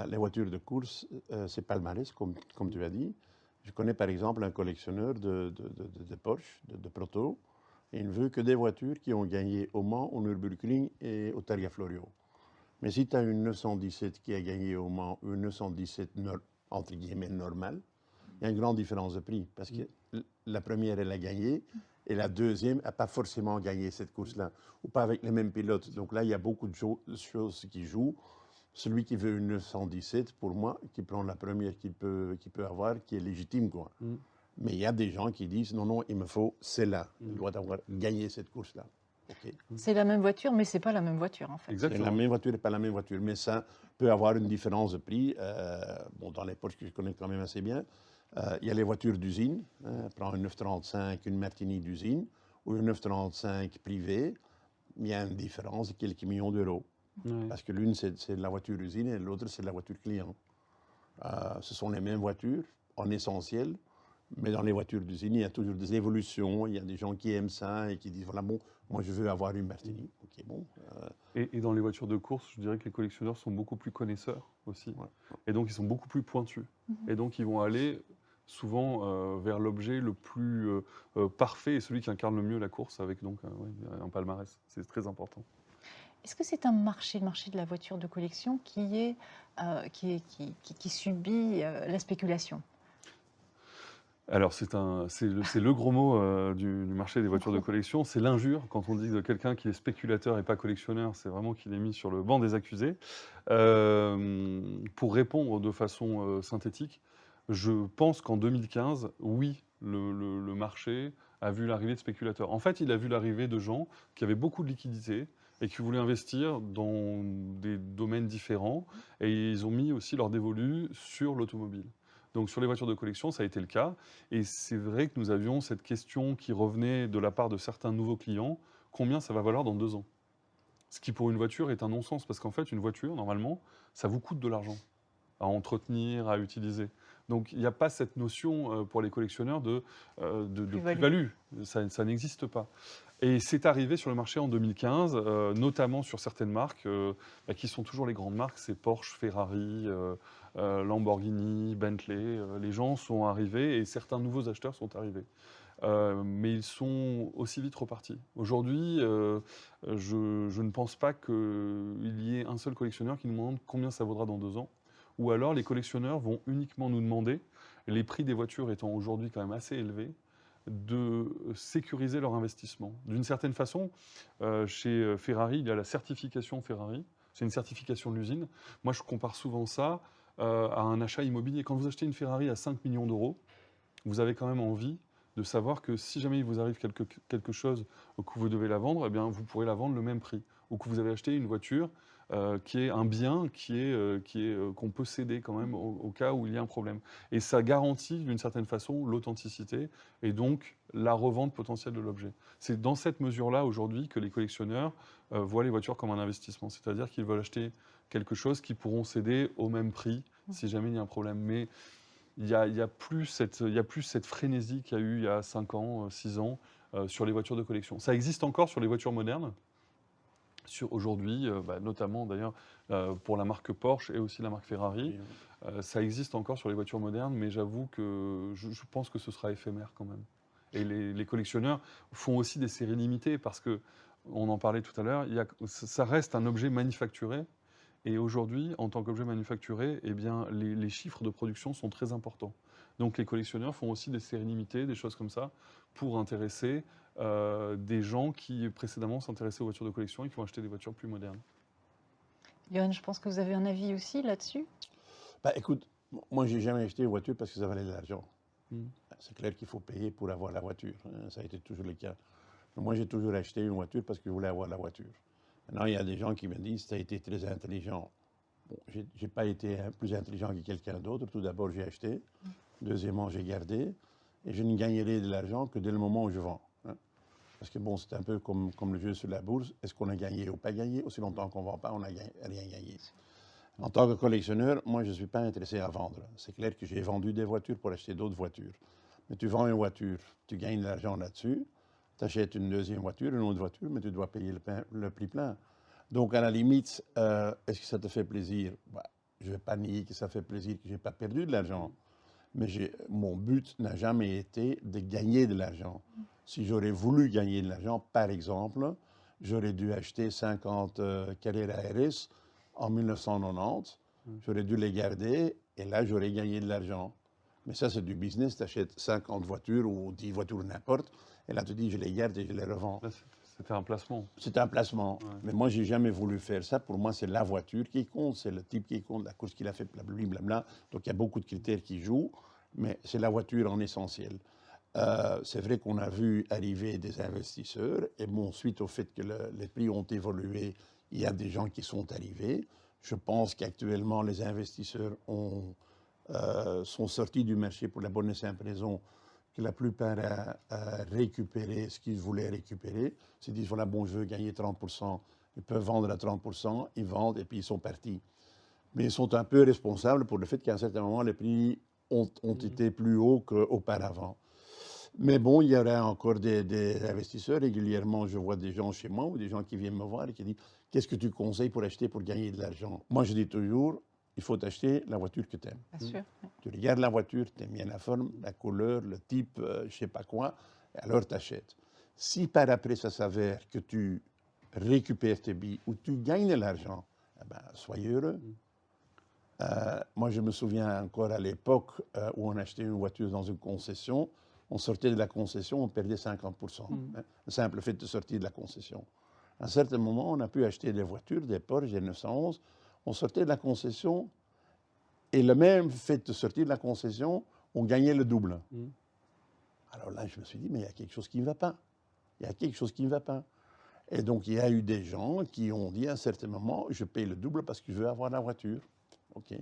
Les voitures de course, c'est palmarès, comme tu as dit. Je connais par exemple un collectionneur de Porsche, de proto, et il ne veut que des voitures qui ont gagné au Mans, au Nürburgring et au Targa Florio. Mais si tu as une 917 qui a gagné au Mans, une 917 entre guillemets normale, il y a une grande différence de prix. Parce que la première, elle a gagné, et la deuxième n'a pas forcément gagné cette course-là, ou pas avec les mêmes pilotes. Donc là, il y a beaucoup de choses qui jouent. Celui qui veut une 917, pour moi, qui prend la première qu'il peut avoir, qui est légitime, quoi. Mais il y a des gens qui disent, non, non, il me faut celle-là. Il doit avoir gagné cette course-là. Okay. C'est la même voiture, mais c'est pas la même voiture, en fait. C'est la même voiture et pas la même voiture. Mais ça peut avoir une différence de prix. Bon, dans les Porsche que je connais quand même assez bien, il y a les voitures d'usine. Prends une 935, une Martini d'usine, ou une 935 privée. Il y a une différence de quelques millions d'euros. Parce que l'une, c'est la voiture usine et l'autre, c'est la voiture client. Ce sont les mêmes voitures, en essentiel, mais dans les voitures d'usine, il y a toujours des évolutions. Il y a des gens qui aiment ça et qui disent, voilà, bon, moi, je veux avoir une Martini. Ok, bon. Et dans les voitures de course, je dirais que les collectionneurs sont beaucoup plus connaisseurs aussi. Ouais. Et donc, ils sont beaucoup plus pointus. Et donc, ils vont aller souvent vers l'objet le plus parfait et celui qui incarne le mieux la course avec donc un palmarès. C'est très important. Est-ce que c'est un marché, le marché de la voiture de collection, qui subit la spéculation? Alors, c'est le gros mot du marché des voitures de collection. C'est l'injure. Quand on dit de quelqu'un qui est spéculateur et pas collectionneur, c'est vraiment qu'il est mis sur le banc des accusés. Pour répondre de façon synthétique, je pense qu'en 2015, oui, le marché a vu l'arrivée de spéculateurs. En fait, il a vu l'arrivée de gens qui avaient beaucoup de liquidités et qui voulaient investir dans des domaines différents. Et ils ont mis aussi leur dévolu sur l'automobile. Donc sur les voitures de collection, ça a été le cas. Et c'est vrai que nous avions cette question qui revenait de la part de certains nouveaux clients, combien ça va valoir dans 2 ans? Ce qui pour une voiture est un non-sens, parce qu'en fait, une voiture, normalement, ça vous coûte de l'argent à entretenir, à utiliser. Donc il n'y a pas cette notion pour les collectionneurs de plus-value. Ça n'existe pas. Et c'est arrivé sur le marché en 2015, notamment sur certaines marques qui sont toujours les grandes marques, c'est Porsche, Ferrari, Lamborghini, Bentley. Les gens sont arrivés et certains nouveaux acheteurs sont arrivés. Mais ils sont aussi vite repartis. Aujourd'hui, je ne pense pas qu'il y ait un seul collectionneur qui nous demande combien ça vaudra dans 2 ans. Ou alors les collectionneurs vont uniquement nous demander, les prix des voitures étant aujourd'hui quand même assez élevés, de sécuriser leur investissement. D'une certaine façon, chez Ferrari, il y a la certification Ferrari. C'est une certification de l'usine. Moi, je compare souvent ça à un achat immobilier. Quand vous achetez une Ferrari à 5 millions d'euros, vous avez quand même envie de savoir que si jamais il vous arrive quelque chose que vous devez la vendre, eh bien, vous pourrez la vendre le même prix. Ou que vous avez acheté une voiture qui est un bien qu'on peut céder quand même au cas où il y a un problème. Et ça garantit d'une certaine façon l'authenticité et donc la revente potentielle de l'objet. C'est dans cette mesure-là aujourd'hui que les collectionneurs voient les voitures comme un investissement. C'est-à-dire qu'ils veulent acheter quelque chose qu'ils pourront céder au même prix si jamais il y a un problème. Mais il n'y a plus cette frénésie qu'il y a eu il y a 5 ans, 6 ans sur les voitures de collection. Ça existe encore sur les voitures modernes, aujourd'hui, notamment d'ailleurs pour la marque Porsche et aussi la marque Ferrari. Ça existe encore sur les voitures modernes, mais j'avoue que je pense que ce sera éphémère quand même. Et les collectionneurs font aussi des séries limitées parce que on en parlait tout à l'heure, ça reste un objet manufacturé. Et aujourd'hui, en tant qu'objet manufacturé, eh bien, les chiffres de production sont très importants. Donc les collectionneurs font aussi des séries limitées, des choses comme ça, pour intéresser des gens qui précédemment s'intéressaient aux voitures de collection et qui vont acheter des voitures plus modernes. Johan, je pense que vous avez un avis aussi là-dessus. Bah, écoute, moi, j'ai jamais acheté une voiture parce que ça valait de l'argent. Mm. C'est clair qu'il faut payer pour avoir la voiture, hein, ça a été toujours le cas. Mais moi, j'ai toujours acheté une voiture parce que je voulais avoir la voiture. Maintenant, il y a des gens qui me disent, tu as été très intelligent. Bon, je n'ai pas été plus intelligent que quelqu'un d'autre. Tout d'abord, j'ai acheté. Deuxièmement, j'ai gardé. Et je ne gagnerai de l'argent que dès le moment où je vends, hein. Parce que bon, c'est un peu comme le jeu sur la bourse. Est-ce qu'on a gagné ou pas gagné? Aussi longtemps qu'on ne vend pas, on n'a rien gagné. En tant que collectionneur, moi, je ne suis pas intéressé à vendre. C'est clair que j'ai vendu des voitures pour acheter d'autres voitures. Mais tu vends une voiture, tu gagnes de l'argent là-dessus, tu achètes une deuxième voiture, une autre voiture, mais tu dois payer le prix plein. Donc, à la limite, est-ce que ça te fait plaisir? Bah, je ne vais pas nier que ça fait plaisir, que je n'ai pas perdu de l'argent. Mais mon but n'a jamais été de gagner de l'argent. Si j'aurais voulu gagner de l'argent, par exemple, j'aurais dû acheter 50 Carrera RS en 1990. J'aurais dû les garder et là, j'aurais gagné de l'argent. Mais ça, c'est du business. Tu achètes 50 voitures ou 10 voitures, n'importe. Et là, tu dis, je les garde et je les revends. Là, c'était un placement. C'est un placement. Ouais. Mais moi, j'ai jamais voulu faire ça. Pour moi, c'est la voiture qui compte, c'est le type qui compte, la course qu'il a fait, blablabla. Donc, il y a beaucoup de critères qui jouent, mais c'est la voiture en essentiel. C'est vrai qu'on a vu arriver des investisseurs, et bon, suite au fait que les prix ont évolué, il y a des gens qui sont arrivés. Je pense qu'actuellement, les investisseurs sont sortis du marché pour la bonne et simple raison que la plupart a récupéré ce qu'ils voulaient récupérer. Ils se disent, voilà, bon, je veux gagner 30%, ils peuvent vendre à 30%, ils vendent et puis ils sont partis. Mais ils sont un peu responsables pour le fait qu'à un certain moment, les prix ont été plus hauts qu'auparavant. Mais bon, il y aura encore des investisseurs. Régulièrement, je vois des gens chez moi ou des gens qui viennent me voir et qui disent, qu'est-ce que tu conseilles pour acheter pour gagner de l'argent? Moi, je dis toujours, il faut acheter la voiture que tu aimes. Bien sûr. Tu regardes la voiture, tu aimes bien la forme, la couleur, le type, je ne sais pas quoi, alors tu achètes. Si par après ça s'avère que tu récupères tes billes ou tu gagnes de l'argent, eh ben, soyez heureux. Moi, je me souviens encore à l'époque où on achetait une voiture dans une concession, on sortait de la concession, on perdait 50%. Hein, le simple fait de sortir de la concession. À un certain moment, on a pu acheter des voitures, des Porsche, des 911, on sortait de la concession, et le même fait de sortir de la concession, on gagnait le double. Alors là, je me suis dit, mais il y a quelque chose qui ne va pas. Il y a quelque chose qui ne va pas. Et donc, il y a eu des gens qui ont dit à un certain moment, je paye le double parce que je veux avoir la voiture. OK.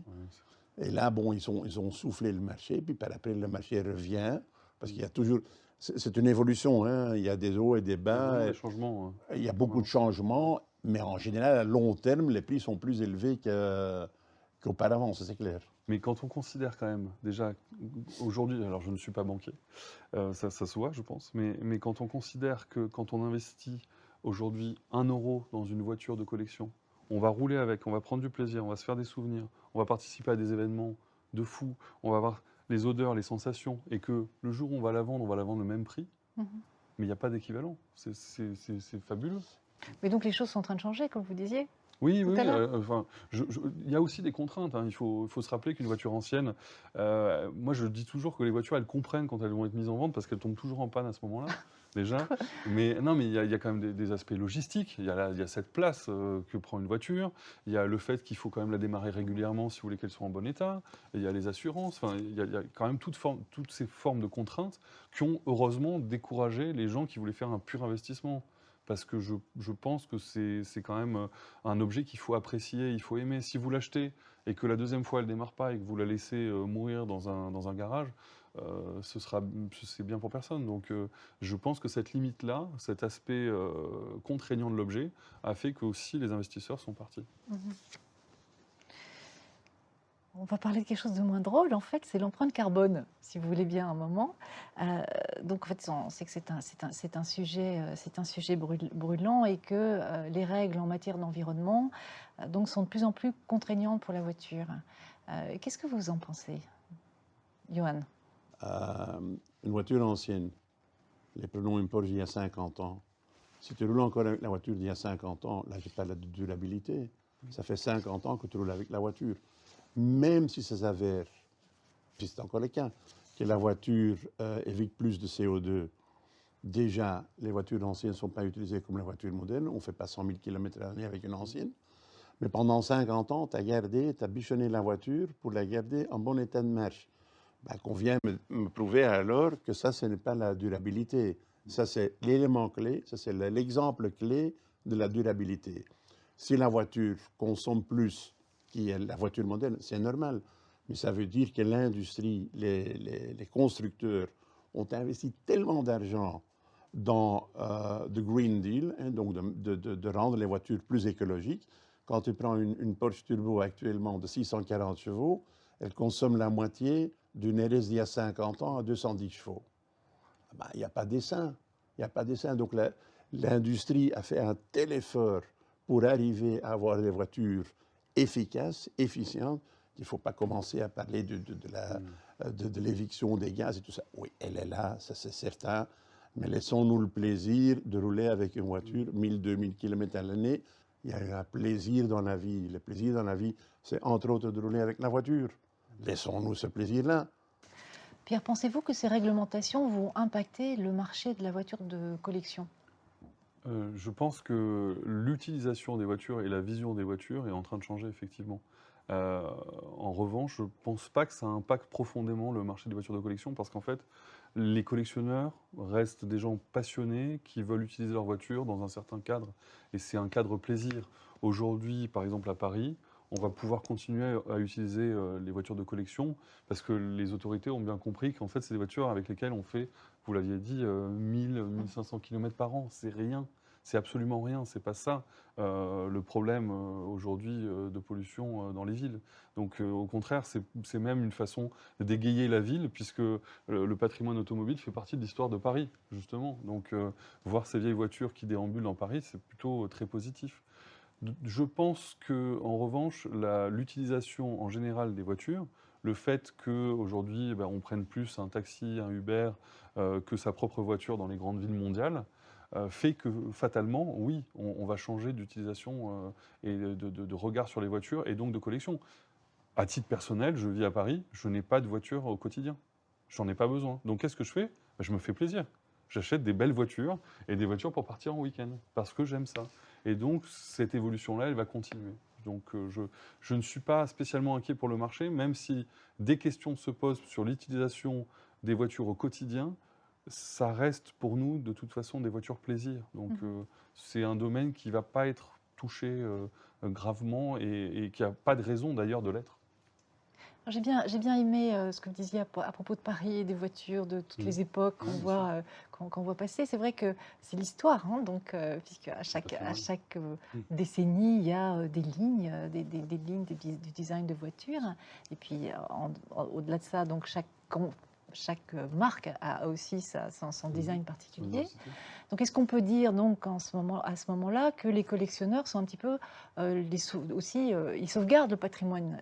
Et là, bon, ils ont soufflé le marché, puis par après, le marché revient, parce qu'il y a toujours... C'est une évolution, hein. Il y a des hauts et des bas. Il y a des changements. Il y a beaucoup de changements, mais en général, à long terme, les prix sont plus élevés qu'auparavant, ça c'est clair. Mais quand on considère quand même, déjà, aujourd'hui, alors je ne suis pas banquier, ça se voit, je pense, mais quand on considère que quand on investit aujourd'hui 1 € dans une voiture de collection, on va rouler avec, on va prendre du plaisir, on va se faire des souvenirs, on va participer à des événements de fou, on va avoir les odeurs, les sensations, et que le jour où on va la vendre le même prix, mais il n'y a pas d'équivalent. C'est fabuleux. Mais donc les choses sont en train de changer, comme vous disiez. Oui, Tout oui, à l'heure. enfin, il y a aussi des contraintes, hein. Il faut se rappeler qu'une voiture ancienne, moi je dis toujours que les voitures, elles comprennent quand elles vont être mises en vente parce qu'elles tombent toujours en panne à ce moment-là, déjà. Mais non, mais il y a quand même des aspects logistiques. Il y a cette place que prend une voiture. Il y a le fait qu'il faut quand même la démarrer régulièrement si vous voulez qu'elle soit en bon état. Et il y a les assurances. Enfin, il y a quand même toutes ces formes de contraintes qui ont heureusement découragé les gens qui voulaient faire un pur investissement. Parce que je pense que c'est quand même un objet qu'il faut apprécier, il faut aimer. Si vous l'achetez et que la deuxième fois elle ne démarre pas et que vous la laissez mourir dans un garage, c'est bien pour personne. Donc je pense que cette limite-là, cet aspect contraignant de l'objet, a fait que aussi les investisseurs sont partis. On va parler de quelque chose de moins drôle, en fait, c'est l'empreinte carbone, si vous voulez bien un moment. Donc, en fait, on sait que c'est un sujet brûlant et que les règles en matière d'environnement donc sont de plus en plus contraignantes pour la voiture. Qu'est-ce que vous en pensez, Johan? Une voiture ancienne, les prenons une Porsche il y a 50 ans, Si tu roules encore avec la voiture d'il y a 50 ans, là, je parle de durabilité. Ça fait 50 ans que tu roules avec la voiture. Même si ça s'avère, puis c'est encore le cas, que la voiture évite plus de CO2, déjà, les voitures anciennes ne sont pas utilisées comme les voitures modernes. On ne fait pas 100 000 km à l'année avec une ancienne. Mais pendant 50 ans, tu as bichonné la voiture pour la garder en bon état de marche. Ben, qu'on vient me prouver alors que ça, ce n'est pas la durabilité. Ça, c'est l'élément clé, ça, c'est l'exemple clé de la durabilité. Si la voiture consomme plus que la voiture moderne, c'est normal. Mais ça veut dire que l'industrie, les constructeurs ont investi tellement d'argent dans le Green Deal, hein, donc de rendre les voitures plus écologiques. Quand tu prends une Porsche Turbo actuellement de 640 chevaux, elle consomme la moitié d'une RS d'il y a 50 ans à 210 chevaux. Ben, il n'y a pas d'essaim. Il n'y a pas d'essaim. Donc l'industrie a fait un tel effort pour arriver à avoir des voitures efficaces, efficientes, qu'il ne faut pas commencer à parler de l'éviction des gaz et tout ça. Oui, elle est là, ça c'est certain. Mais laissons-nous le plaisir de rouler avec une voiture 1000-2000 km à l'année. Il y a un plaisir dans la vie. Le plaisir dans la vie, c'est entre autres de rouler avec la voiture. Laissons-nous ce plaisir-là. Pierre, pensez-vous que ces réglementations vont impacter le marché de la voiture de collection? Je pense que l'utilisation des voitures et la vision des voitures est en train de changer effectivement. Euh, En revanche, je ne pense pas que ça impacte profondément le marché des voitures de collection parce qu'en fait, les collectionneurs restent des gens passionnés qui veulent utiliser leur voiture dans un certain cadre. Et c'est un cadre plaisir. Aujourd'hui, par exemple à Paris, on va pouvoir continuer à utiliser les voitures de collection parce que les autorités ont bien compris qu'en fait, c'est des voitures avec lesquelles on fait, vous l'aviez dit, 1000-1500 km par an. C'est rien. C'est absolument rien, c'est pas ça le problème aujourd'hui de pollution dans les villes. Donc au contraire, c'est même une façon d'égayer la ville, puisque le patrimoine automobile fait partie de l'histoire de Paris, justement. Donc voir ces vieilles voitures qui déambulent dans Paris, c'est plutôt très positif. Je pense que, en revanche, l'utilisation en général des voitures, le fait qu'aujourd'hui, on prenne plus un taxi, un Uber, que sa propre voiture dans les grandes villes mondiales, fait que fatalement, oui, on va changer d'utilisation et de regard sur les voitures et donc de collection. À titre personnel, je vis à Paris, je n'ai pas de voiture au quotidien. J'en ai pas besoin. Donc qu'est-ce que je fais? Je me fais plaisir. J'achète des belles voitures et des voitures pour partir en week-end parce que j'aime ça. Et donc cette évolution-là, elle va continuer. Donc je ne suis pas spécialement inquiet pour le marché, même si des questions se posent sur l'utilisation des voitures au quotidien, ça reste pour nous de toute façon des voitures plaisir. Donc c'est un domaine qui ne va pas être touché gravement et qui n'a pas de raison d'ailleurs de l'être. J'ai bien aimé ce que vous disiez à propos de Paris et des voitures de toutes les époques qu'on voit, qu'on voit passer. C'est vrai que c'est l'histoire, hein, donc, puisque à chaque décennie, il y a des lignes, des lignes du design de voitures. Et puis, au-delà de ça, donc chaque marque a aussi son design particulier. Donc, est-ce qu'on peut dire donc à ce moment-là que les collectionneurs sont un petit peu ils sauvegardent le patrimoine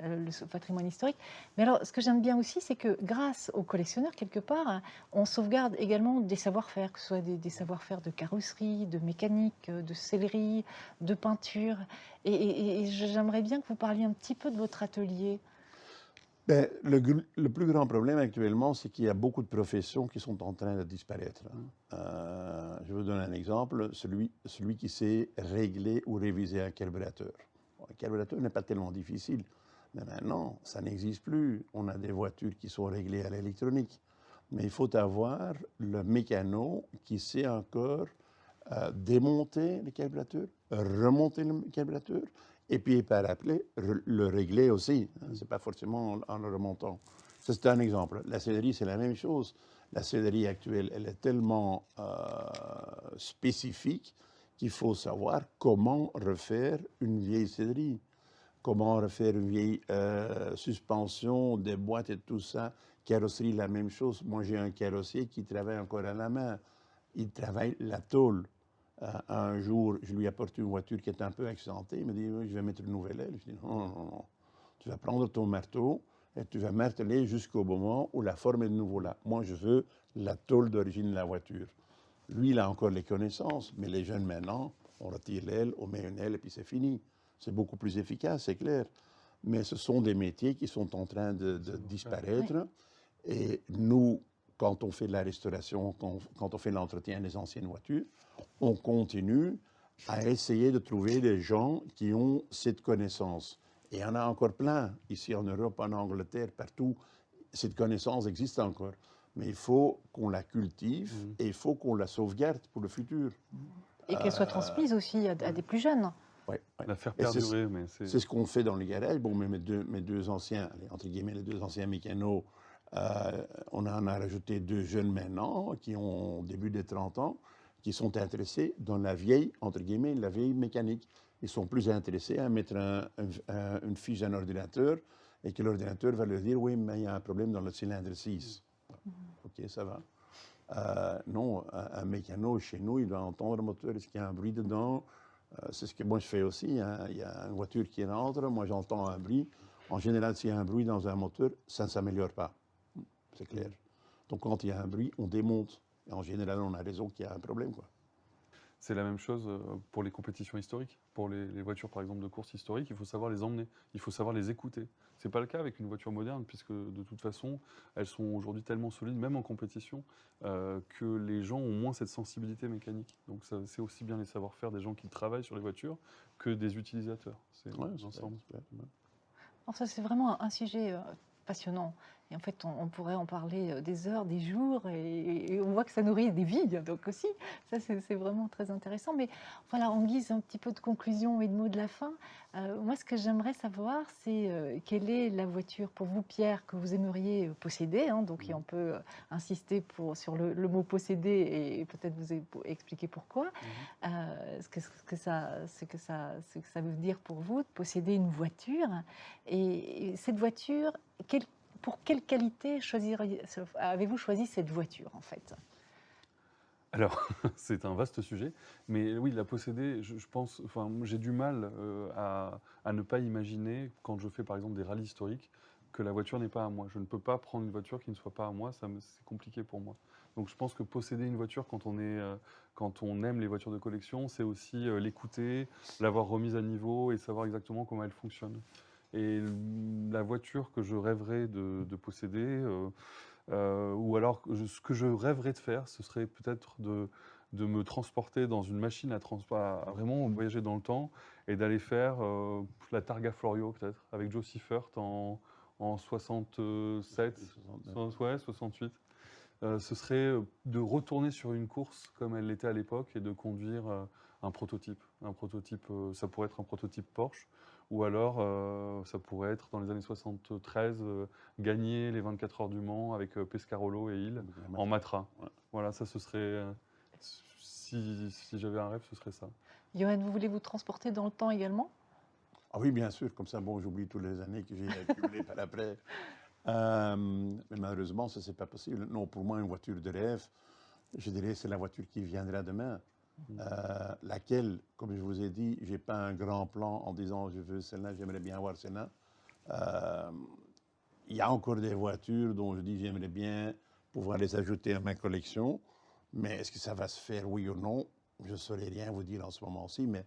historique. Mais alors, ce que j'aime bien aussi, c'est que grâce aux collectionneurs, quelque part, on sauvegarde également des savoir-faire, que ce soit des savoir-faire de carrosserie, de mécanique, de sellerie, de peinture. Et j'aimerais bien que vous parliez un petit peu de votre atelier. Ben, le plus grand problème actuellement, c'est qu'il y a beaucoup de professions qui sont en train de disparaître. Je vous donne un exemple, celui qui sait régler ou réviser un carburateur. Bon, un carburateur n'est pas tellement difficile, mais maintenant, ça n'existe plus. On a des voitures qui sont réglées à l'électronique. Mais il faut avoir le mécano qui sait encore démonter le carburateur, remonter le carburateur, et puis par après, le régler aussi. Ce n'est pas forcément en le remontant. Ça, c'est un exemple. La sellerie, c'est la même chose. La sellerie actuelle, elle est tellement spécifique qu'il faut savoir comment refaire une vieille sellerie, comment refaire une vieille suspension, des boîtes et tout ça. Carrosserie, la même chose. Moi, j'ai un carrossier qui travaille encore à la main. Il travaille la tôle. Un jour, je lui apporte une voiture qui est un peu accidentée. Il me dit, oui, je vais mettre une nouvelle aile. Je dis, non, non, non. Tu vas prendre ton marteau et tu vas marteler jusqu'au moment où la forme est de nouveau là. Moi, je veux la tôle d'origine de la voiture. Lui, il a encore les connaissances, mais les jeunes maintenant, on retire l'aile, on met une aile et puis c'est fini. C'est beaucoup plus efficace, c'est clair. Mais ce sont des métiers qui sont en train de disparaître. Et nous, quand on fait de la restauration, quand on fait l'entretien des anciennes voitures, on continue à essayer de trouver des gens qui ont cette connaissance. Et il y en a encore plein, ici en Europe, en Angleterre, partout. Cette connaissance existe encore. Mais il faut qu'on la cultive et il faut qu'on la sauvegarde pour le futur. Et qu'elle soit transmise aussi à des plus jeunes. Ouais, ouais. La faire Et perdurer, mais c'est ce qu'on fait dans les garages. Bon, mais mes deux anciens, allez, entre guillemets, les deux anciens mécanos, on en a rajouté deux jeunes maintenant, qui ont au début des 30 ans, qui sont intéressés dans la vieille, entre guillemets, la vieille mécanique. Ils sont plus intéressés à mettre une fiche d'un ordinateur et que l'ordinateur va leur dire, oui, mais il y a un problème dans le cylindre 6. OK, ça va. Non, un mécano chez nous, il doit entendre le moteur, est-ce qu'il y a un bruit dedans? C'est ce que moi je fais aussi. Hein. Il y a une voiture qui rentre, moi j'entends un bruit. En général, s'il y a un bruit dans un moteur, ça ne s'améliore pas. C'est clair. Donc quand il y a un bruit, on démonte. Et en général, on a raison qu'il y a un problème, quoi. c'est la même chose pour les compétitions historiques. Pour les voitures, par exemple, de course historique, il faut savoir les emmener, il faut savoir les écouter. Ce n'est pas le cas avec une voiture moderne, puisque de toute façon, elles sont aujourd'hui tellement solides, même en compétition, que les gens ont moins cette sensibilité mécanique. Donc c'est aussi bien les savoir-faire des gens qui travaillent sur les voitures que des utilisateurs. C'est Ouais, l'ensemble. super. Alors ça, c'est vraiment un sujet passionnant. Et en fait, on pourrait en parler des heures, des jours, et on voit que ça nourrit des vies. Donc aussi, ça, c'est vraiment très intéressant. Mais voilà, en guise un petit peu de conclusion et de mots de la fin, moi, ce que j'aimerais savoir, c'est quelle est la voiture pour vous, Pierre, que vous aimeriez posséder. Hein. Donc, et on peut insister sur le mot posséder et peut-être vous expliquer pourquoi. Ce que ça veut dire pour vous de posséder une voiture. Et cette voiture, pour quelle qualité avez-vous choisi cette voiture, en fait? Alors, c'est un vaste sujet, mais oui, la posséder, je pense, enfin, j'ai du mal à ne pas imaginer, quand je fais par exemple des rallyes historiques, que la voiture n'est pas à moi. Je ne peux pas prendre une voiture qui ne soit pas à moi, c'est compliqué pour moi. Donc je pense que posséder une voiture quand on aime les voitures de collection, c'est aussi l'écouter, l'avoir remise à niveau et savoir exactement comment elle fonctionne. Et la voiture que je rêverais de posséder, ou alors, ce que je rêverais de faire, ce serait peut-être de me transporter dans une machine à vraiment voyager dans le temps et d'aller faire la Targa Florio, peut-être, avec Joe Siffert en 67, 68. Ce serait de retourner sur une course comme elle l'était à l'époque et de conduire un prototype. Ça pourrait être un prototype Porsche, ou alors ça pourrait être dans les années 73, gagner les 24 heures du Mans avec Pescarolo et Hill en Matra. Ouais. Voilà, ça ce serait, si j'avais un rêve, ce serait ça. Johan, vous voulez vous transporter dans le temps également? Ah oui, bien sûr, comme ça, bon, j'oublie toutes les années que j'ai accumulées par après. Mais malheureusement, ça, c'est pas possible. Non, pour moi, une voiture de rêve, je dirais, c'est la voiture qui viendra demain. Laquelle, comme je vous ai dit, j'ai pas un grand plan en disant je veux celle-là, j'aimerais bien avoir celle-là. Il y a encore des voitures dont je dis j'aimerais bien pouvoir les ajouter à ma collection, mais est-ce que ça va se faire, oui ou non? Je ne saurais rien vous dire en ce moment-ci, mais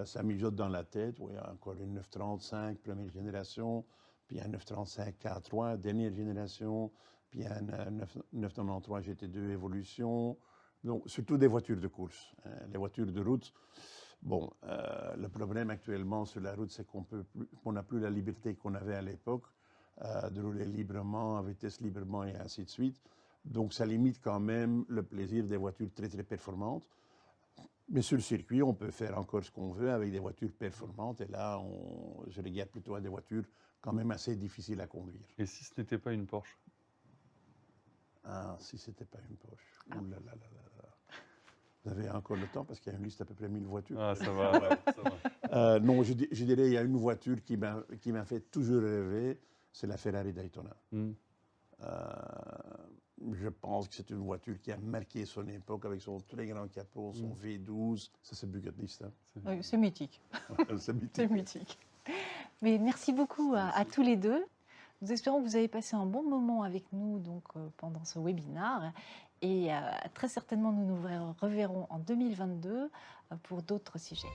ça mijote dans la tête. Oui, il y a encore une 935 première génération, puis un 935 K3 dernière génération, puis un 993 GT2 Evolution. Donc, surtout des voitures de course. Les voitures de route, bon, le problème actuellement sur la route, c'est qu'on n'a plus la liberté qu'on avait à l'époque de rouler librement, à vitesse librement et ainsi de suite. Donc, ça limite quand même le plaisir des voitures très, très performantes. Mais sur le circuit, on peut faire encore ce qu'on veut avec des voitures performantes. Et là, je regarde plutôt à des voitures quand même assez difficiles à conduire. Et si ce n'était pas une Porsche? Ah, si c'était pas une Porsche. Ouh là là là là là. Vous avez encore le temps parce qu'il y a une liste à peu près 1000 voitures. Ah, ça va, ouais, ça va. Non, je dirais il y a une voiture qui m'a fait toujours rêver, c'est la Ferrari Daytona. Je pense que c'est une voiture qui a marqué son époque avec son très grand capot, son V12. Ça, c'est bucket list. Hein. Oui, c'est mythique. C'est mythique. C'est mythique. Mais merci beaucoup à tous les deux. Nous espérons que vous avez passé un bon moment avec nous donc, pendant ce webinaire. Et très certainement, nous nous reverrons en 2022 pour d'autres sujets.